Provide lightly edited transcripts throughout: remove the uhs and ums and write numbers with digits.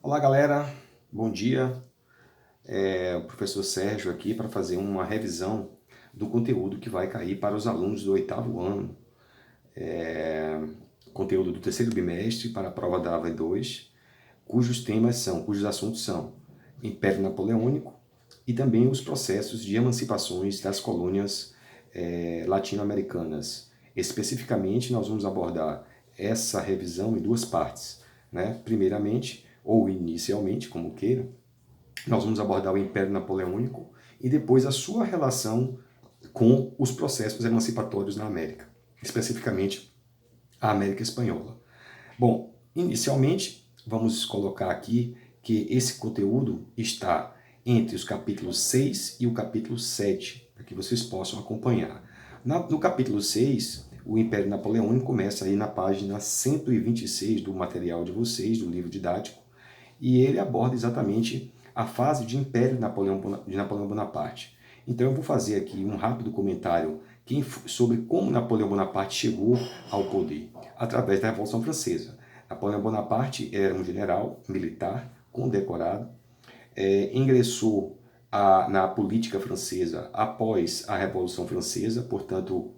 Olá galera, bom dia. O professor Sérgio aqui para fazer uma revisão do conteúdo que vai cair para os alunos do 8º ano. Conteúdo do terceiro bimestre para a prova da AV2, cujos assuntos são Império Napoleônico e também os processos de emancipações das colônias latino-americanas. Especificamente, nós vamos abordar essa revisão em duas partes, né? Primeiramente, ou inicialmente, como queira, nós vamos abordar o Império Napoleônico e depois a sua relação com os processos emancipatórios na América, especificamente a América Espanhola. Bom, inicialmente, vamos colocar aqui que esse conteúdo está entre os capítulos 6 e o capítulo 7, para que vocês possam acompanhar. No capítulo 6, o Império Napoleônico começa aí na página 126 do material de vocês, do livro didático, e ele aborda exatamente a fase de Império de Napoleão Bonaparte. Então eu vou fazer aqui um rápido comentário sobre como Napoleão Bonaparte chegou ao poder, através da Revolução Francesa. Napoleão Bonaparte era um general militar condecorado, ingressou na política francesa após a Revolução Francesa, portanto,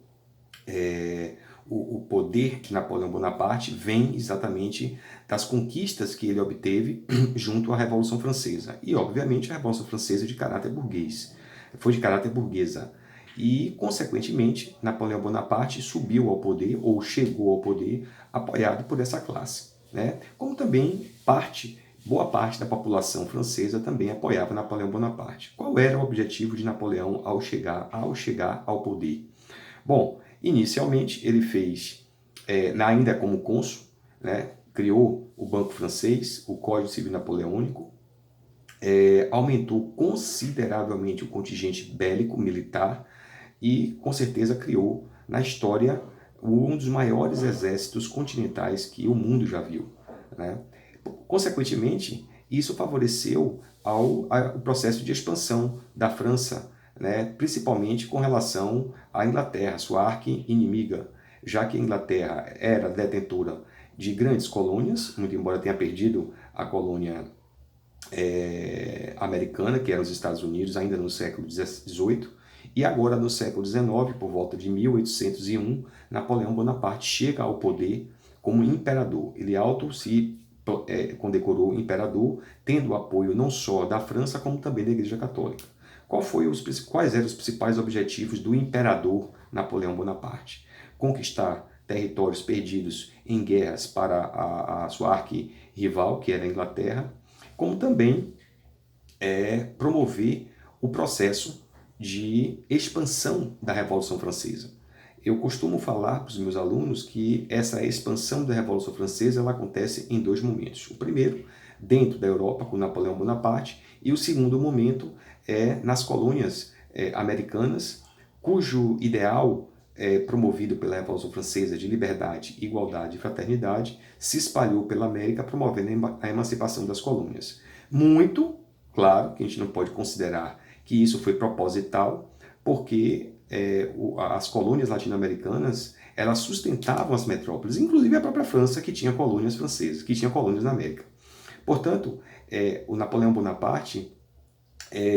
o poder de Napoleão Bonaparte vem exatamente das conquistas que ele obteve junto à Revolução Francesa. E, obviamente, a Revolução Francesa de caráter burguês. Foi de caráter burguesa. E, consequentemente, Napoleão Bonaparte subiu ao poder, ou chegou ao poder, apoiado por essa classe, né? Como também boa parte da população francesa também apoiava Napoleão Bonaparte. Qual era o objetivo de Napoleão ao chegar ao poder? Bom, inicialmente ele fez, ainda como cônsul, né, criou o Banco Francês, o Código Civil Napoleônico, aumentou consideravelmente o contingente bélico militar e, com certeza, criou na história um dos maiores exércitos continentais que o mundo já viu, né? Consequentemente, isso favoreceu ao processo de expansão da França, né, principalmente com relação à Inglaterra, sua arqui-inimiga, já que a Inglaterra era detentora de grandes colônias, muito embora tenha perdido a colônia americana, que era os Estados Unidos, ainda no século XVIII, e agora no século XIX, por volta de 1801, Napoleão Bonaparte chega ao poder como imperador. Ele se condecorou imperador, tendo o apoio não só da França, como também da Igreja Católica. Quais eram os principais objetivos do imperador Napoleão Bonaparte? Conquistar territórios perdidos em guerras para a sua arqui-rival, que era a Inglaterra, como também promover o processo de expansão da Revolução Francesa. Eu costumo falar para os meus alunos que essa expansão da Revolução Francesa ela acontece em dois momentos. O primeiro, dentro da Europa, com Napoleão Bonaparte, e o segundo momento é nas colônias americanas, cujo ideal, promovido pela Revolução Francesa de liberdade, igualdade e fraternidade, se espalhou pela América, promovendo a emancipação das colônias. Muito, claro, que a gente não pode considerar que isso foi proposital, porque as colônias latino-americanas elas sustentavam as metrópoles, inclusive a própria França, que tinha colônias francesas, que tinha colônias na América. Portanto, o Napoleão Bonaparte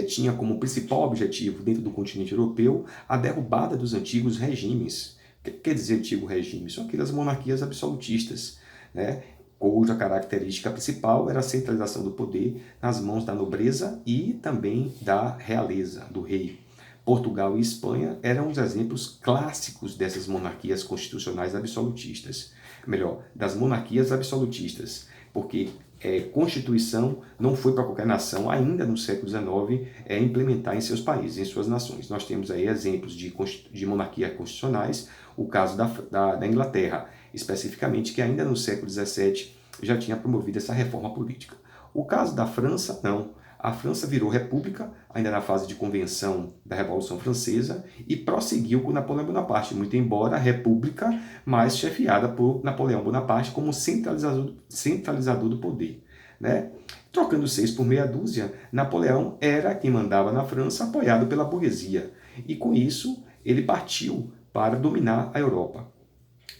tinha como principal objetivo dentro do continente europeu a derrubada dos antigos regimes. O que quer dizer antigo regime? São aquelas monarquias absolutistas, né, cuja característica principal era a centralização do poder nas mãos da nobreza e também da realeza, do rei. Portugal e Espanha eram os exemplos clássicos dessas monarquias constitucionais absolutistas. Melhor, das monarquias absolutistas, porque Constituição não foi para qualquer nação, ainda no século XIX, implementar em seus países, em suas nações. Nós temos aí exemplos de monarquias constitucionais, o caso da Inglaterra, especificamente, que ainda no século XVII já tinha promovido essa reforma política. O caso da França, não. A França virou república, ainda na fase de convenção da Revolução Francesa, e prosseguiu com Napoleão Bonaparte, muito embora república, mas chefiada por Napoleão Bonaparte como centralizador do poder, né? Trocando 6 por meia dúzia, Napoleão era quem mandava na França, apoiado pela burguesia. E com isso, ele partiu para dominar a Europa.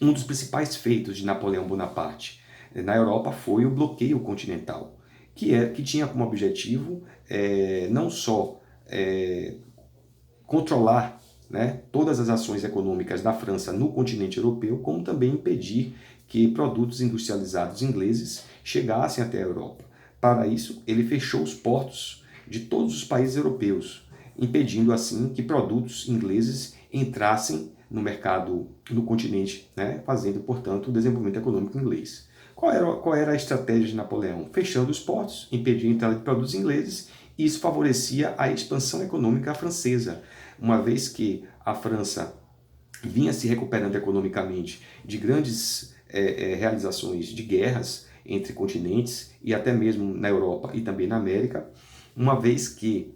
Um dos principais feitos de Napoleão Bonaparte na Europa foi o bloqueio continental. que tinha como objetivo não só controlar, né, todas as ações econômicas da França no continente europeu, como também impedir que produtos industrializados ingleses chegassem até a Europa. Para isso, ele fechou os portos de todos os países europeus, impedindo assim que produtos ingleses entrassem no mercado no continente, né, fazendo, portanto, o desenvolvimento econômico inglês. Qual era a estratégia de Napoleão? Fechando os portos, impedindo a entrada de produtos ingleses, e isso favorecia a expansão econômica francesa, uma vez que a França vinha se recuperando economicamente de grandes realizações de guerras entre continentes e até mesmo na Europa e também na América, uma vez que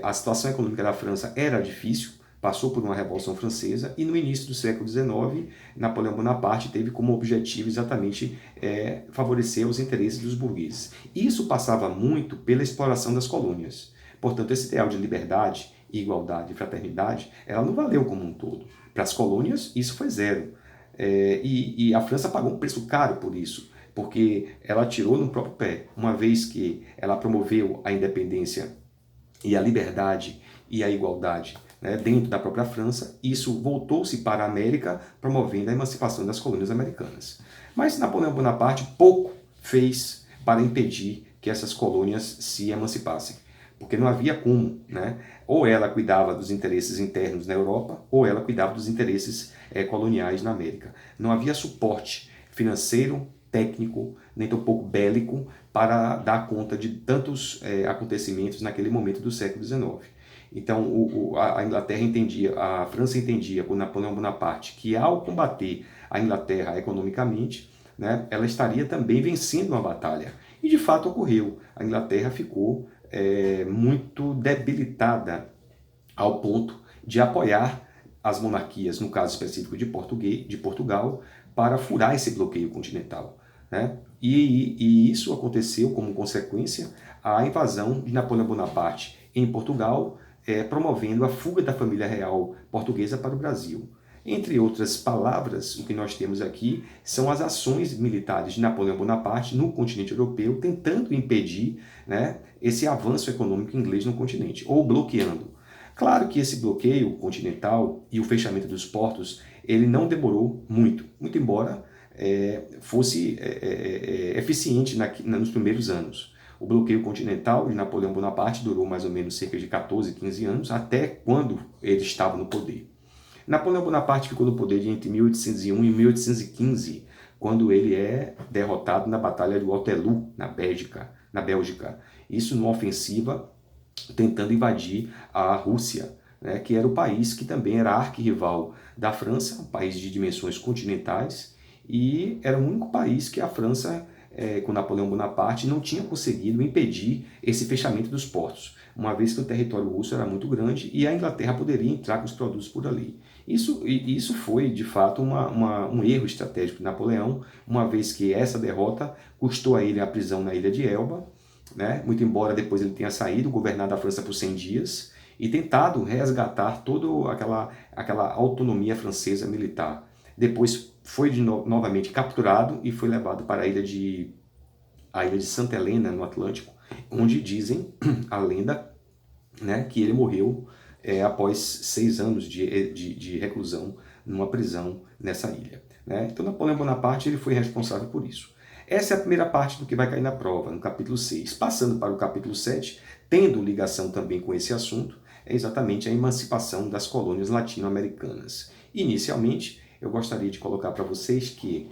a situação econômica da França era difícil, passou por uma Revolução Francesa e no início do século XIX, Napoleão Bonaparte teve como objetivo exatamente favorecer os interesses dos burgueses. Isso passava muito pela exploração das colônias. Portanto, esse ideal de liberdade, igualdade e fraternidade, ela não valeu como um todo. Para as colônias, isso foi zero. E a França pagou um preço caro por isso, porque ela atirou no próprio pé, uma vez que ela promoveu a independência e a liberdade e a igualdade, né, dentro da própria França. Isso voltou-se para a América, promovendo a emancipação das colônias americanas. Mas Napoleão Bonaparte pouco fez para impedir que essas colônias se emancipassem, porque não havia como, né? Ou ela cuidava dos interesses internos na Europa, ou ela cuidava dos interesses coloniais na América. Não havia suporte financeiro, técnico, nem tampouco bélico, para dar conta de tantos acontecimentos naquele momento do século XIX. Então, a Inglaterra entendia, a França entendia com Napoleão Bonaparte que ao combater a Inglaterra economicamente, né, ela estaria também vencendo uma batalha. E de fato ocorreu. A Inglaterra ficou muito debilitada ao ponto de apoiar as monarquias, no caso específico de Portugal, para furar esse bloqueio continental, né? E isso aconteceu como consequência a invasão de Napoleão Bonaparte em Portugal, promovendo a fuga da família real portuguesa para o Brasil. Entre outras palavras, o que nós temos aqui são as ações militares de Napoleão Bonaparte no continente europeu, tentando impedir, né, esse avanço econômico inglês no continente, ou bloqueando. Claro que esse bloqueio continental e o fechamento dos portos, ele não demorou muito embora fosse eficiente nos primeiros anos. O bloqueio continental de Napoleão Bonaparte durou mais ou menos cerca de 14, 15 anos, até quando ele estava no poder. Napoleão Bonaparte ficou no poder entre 1801 e 1815, quando ele é derrotado na Batalha de Waterloo, na Bélgica. Isso numa ofensiva tentando invadir a Rússia, né, que era o país que também era arquirrival da França, um país de dimensões continentais, e era o único país que a França, com Napoleão Bonaparte, não tinha conseguido impedir esse fechamento dos portos, uma vez que o território russo era muito grande e a Inglaterra poderia entrar com os produtos por ali. Isso foi, de fato, um erro estratégico de Napoleão, uma vez que essa derrota custou a ele a prisão na ilha de Elba, né? Muito embora depois ele tenha saído, governado a França por 100 dias, e tentado resgatar toda aquela autonomia francesa militar. Depois foi novamente capturado e foi levado para a ilha de Santa Helena, no Atlântico, onde dizem a lenda, né, que ele morreu após 6 anos de reclusão numa prisão nessa ilha, né? Então Napoleão Bonaparte ele foi responsável por isso. Essa é a primeira parte do que vai cair na prova, no capítulo 6. Passando para o capítulo 7, tendo ligação também com esse assunto, é exatamente a emancipação das colônias latino-americanas. Inicialmente, eu gostaria de colocar para vocês que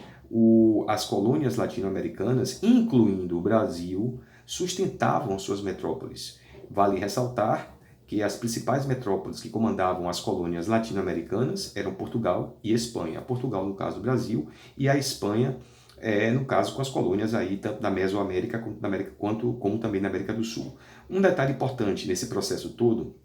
as colônias latino-americanas, incluindo o Brasil, sustentavam suas metrópoles. Vale ressaltar que as principais metrópoles que comandavam as colônias latino-americanas eram Portugal e Espanha. Portugal, no caso do Brasil, e a Espanha, no caso com as colônias aí, tanto da Mesoamérica como também na América do Sul. Um detalhe importante nesse processo todo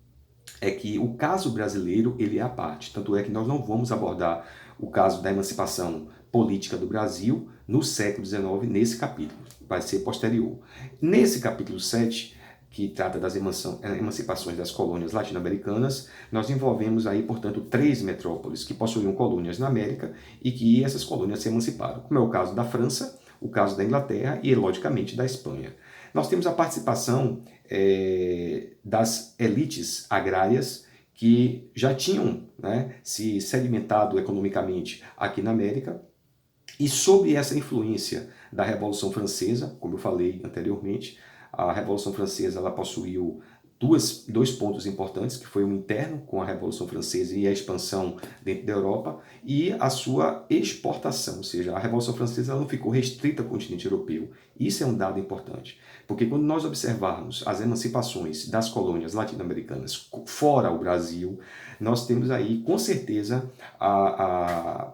é que o caso brasileiro ele é à parte, tanto é que nós não vamos abordar o caso da emancipação política do Brasil no século XIX nesse capítulo, vai ser posterior. Nesse capítulo 7, que trata das emancipações das colônias latino-americanas, nós envolvemos aí, portanto, 3 metrópoles que possuíam colônias na América e que essas colônias se emanciparam, como é o caso da França, o caso da Inglaterra e, logicamente, da Espanha. Nós temos a participação das elites agrárias que já tinham, né, se sedimentado economicamente aqui na América, e sob essa influência da Revolução Francesa, como eu falei anteriormente, a Revolução Francesa ela possuiu dois pontos importantes, que foi o interno, com a Revolução Francesa e a expansão dentro da Europa, e a sua exportação, ou seja, a Revolução Francesa ela não ficou restrita ao continente europeu. Isso é um dado importante, porque quando nós observarmos as emancipações das colônias latino-americanas fora o Brasil, nós temos aí, com certeza, a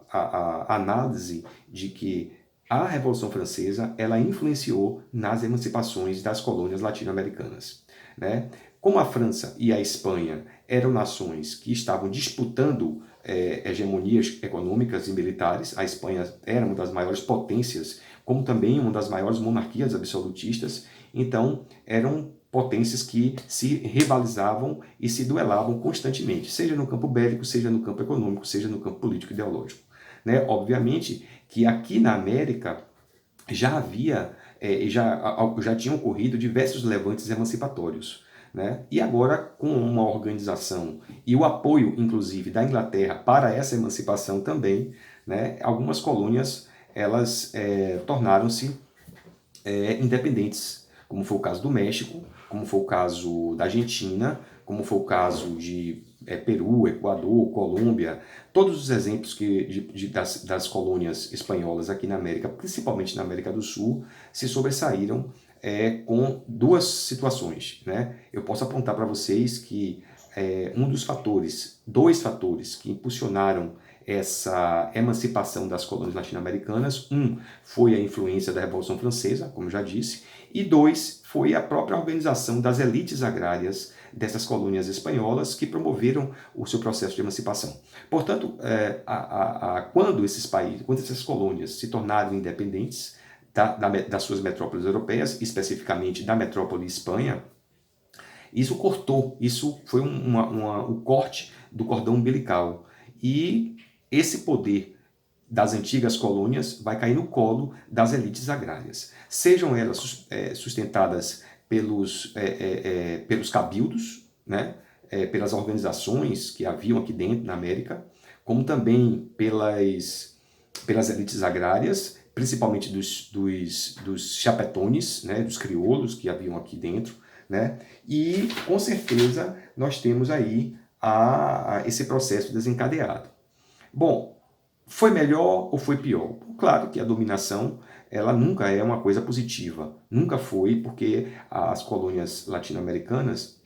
análise de que a Revolução Francesa ela influenciou nas emancipações das colônias latino-americanas, né? Como a França e a Espanha eram nações que estavam disputando hegemonias econômicas e militares, a Espanha era uma das maiores potências, como também uma das maiores monarquias absolutistas, então eram potências que se rivalizavam e se duelavam constantemente, seja no campo bélico, seja no campo econômico, seja no campo político e ideológico, né? Obviamente que aqui na América já havia, já tinham ocorrido diversos levantes emancipatórios, né? E agora, com uma organização e o apoio, inclusive, da Inglaterra para essa emancipação também, né, algumas colônias elas tornaram-se independentes, como foi o caso do México, como foi o caso da Argentina, como foi o caso de Peru, Equador, Colômbia, todos os exemplos das colônias espanholas aqui na América, principalmente na América do Sul, se sobressaíram com duas situações, né? Eu posso apontar para vocês que dois fatores que impulsionaram essa emancipação das colônias latino-americanas, foi a influência da Revolução Francesa, como já disse, e dois, foi a própria organização das elites agrárias dessas colônias espanholas que promoveram o seu processo de emancipação. Portanto, quando essas colônias se tornaram independentes das suas metrópoles europeias, especificamente da metrópole Espanha, isso foi o corte do cordão umbilical. E esse poder das antigas colônias vai cair no colo das elites agrárias. Sejam elas sustentadas pelos cabildos, né, pelas organizações que haviam aqui dentro na América, como também pelas elites agrárias, principalmente dos chapetones, né, dos crioulos que haviam aqui dentro, né? E com certeza nós temos aí esse processo desencadeado. Bom, foi melhor ou foi pior? Claro que a dominação ela nunca é uma coisa positiva, nunca foi, porque as colônias latino-americanas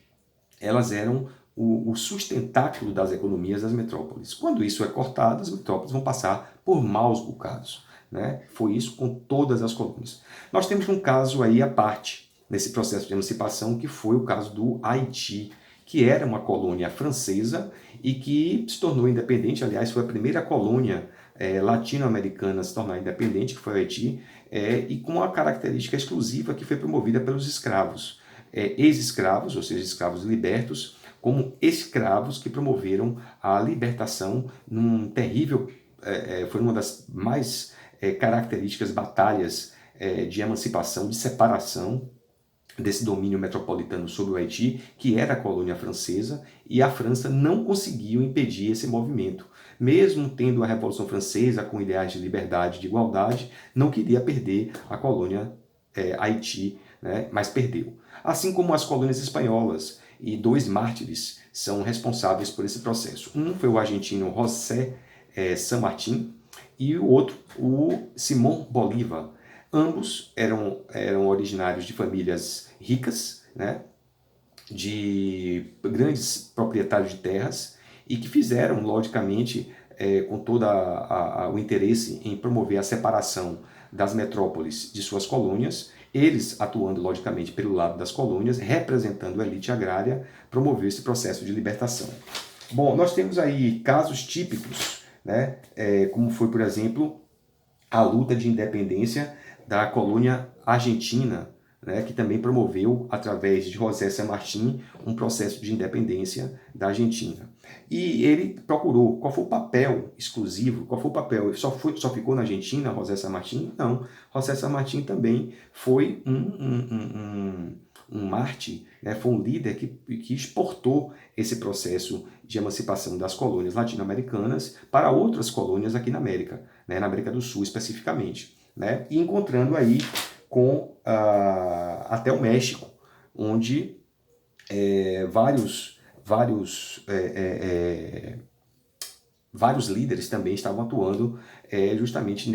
elas eram o sustentáculo das economias das metrópoles. Quando isso é cortado, as metrópoles vão passar por maus bocados, né? Foi isso com todas as colônias. Nós temos um caso aí à parte nesse processo de emancipação, que foi o caso do Haiti, que era uma colônia francesa e que se tornou independente. Aliás, foi a primeira colônia latino-americana a se tornar independente, que foi o Haiti, e com uma característica exclusiva que foi promovida pelos escravos. Ex-escravos, ou seja, escravos libertos, como escravos que promoveram a libertação num terrível, foi uma das mais características batalhas de emancipação, de separação desse domínio metropolitano sobre o Haiti, que era a colônia francesa, e a França não conseguiu impedir esse movimento. Mesmo tendo a Revolução Francesa com ideais de liberdade e de igualdade, não queria perder a colônia Haiti, né, mas perdeu. Assim como as colônias espanholas, e dois mártires são responsáveis por esse processo. Um foi o argentino José San Martín e o outro, o Simón Bolívar. Ambos eram originários de famílias ricas, né, de grandes proprietários de terras, e que fizeram, logicamente, com todo o interesse em promover a separação das metrópoles de suas colônias, eles atuando, logicamente, pelo lado das colônias, representando a elite agrária, promover esse processo de libertação. Bom, nós temos aí casos típicos, né, como foi, por exemplo, a luta de independência da colônia argentina, né, que também promoveu, através de José San Martín, um processo de independência da Argentina. E ele procurou qual foi o papel exclusivo, qual foi o papel, ele só ficou na Argentina, José San Martín? Não, José San Martín também foi um mártir, né, foi um líder que exportou esse processo de emancipação das colônias latino-americanas para outras colônias aqui na América, né, na América do Sul especificamente, né, e encontrando aí com até o México, onde vários líderes também estavam atuando justamente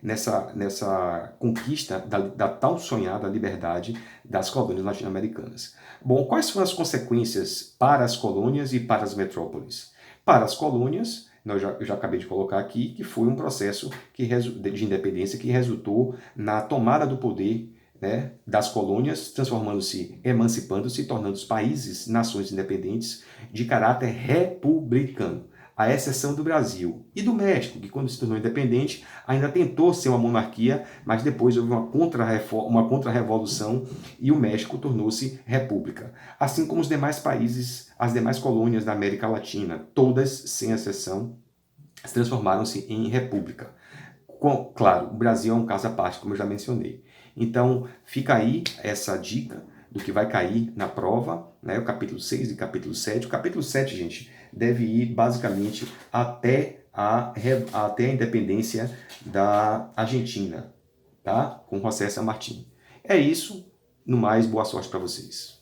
nessa conquista da tão sonhada liberdade das colônias latino-americanas. Bom, quais foram as consequências para as colônias e para as metrópoles? Para as colônias, eu já acabei de colocar aqui, que foi um processo de independência que resultou na tomada do poder, né, das colônias, transformando-se, emancipando-se, tornando os países, nações independentes de caráter republicano, à exceção do Brasil e do México, que quando se tornou independente ainda tentou ser uma monarquia, mas depois houve uma contra-revolução e o México tornou-se república. Assim como os demais países, as demais colônias da América Latina, todas, sem exceção, transformaram-se em república. Claro, o Brasil é um caso à parte, como eu já mencionei. Então, fica aí essa dica do que vai cair na prova, né? O capítulo 6 e capítulo 7. O capítulo 7, gente, deve ir basicamente até a independência da Argentina, tá? Com José San Martín. É isso. No mais, boa sorte para vocês.